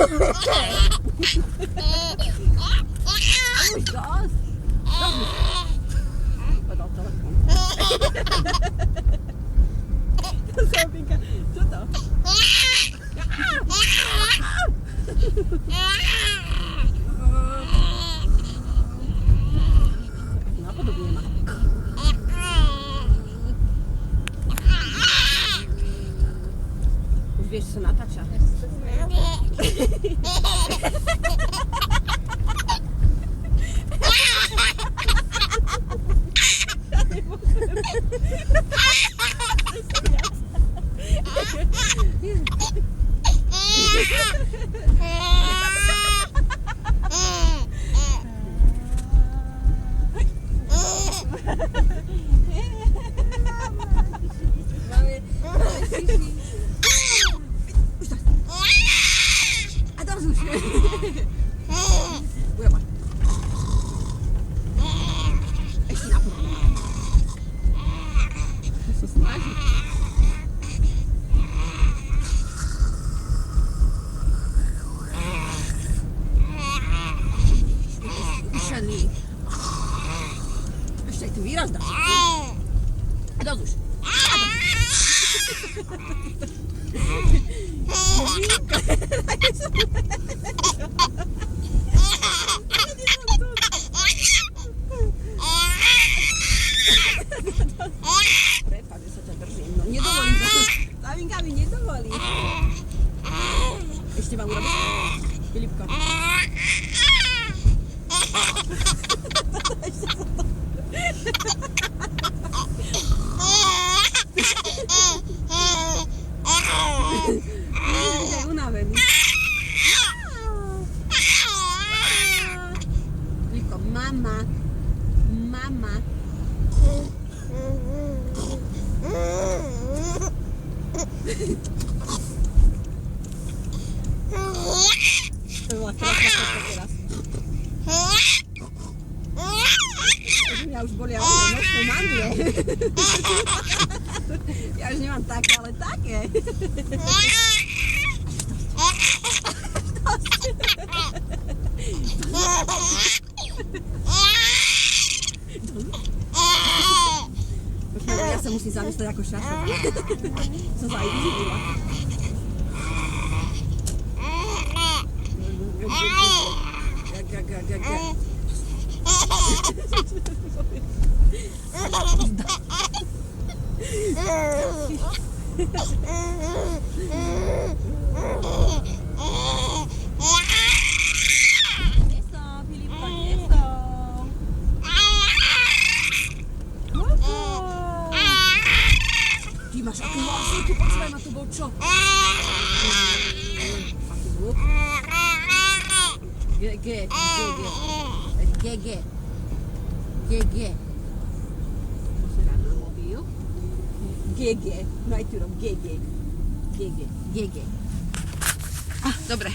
Už dosť. Podal telefón. Sopinka, čo to? Napodobne ma. Už vieš, čo sa natáča. Ešte aj ten výraz dáš. Dosť už. Prepáč, že sa ťa držím. No nedovolím to. Slavinka mi nedovolí. Ešte mám urobiť? Filipko. Ešte sa to... Je unavený. Filipko, mama. Mama. To bola krásna fotka teraz. Mňa už bolia nočné mandle. Ja už nemám také, ale také. Ja sa musím zamyslieť ako šašo. Som sa aj vyživila. Ty máš akú hlasy, tu počúvaj ma, to bol čo? Aký zvuk? GG. Pozerám na mobil. GG. No aj tu rob GG. Dobre.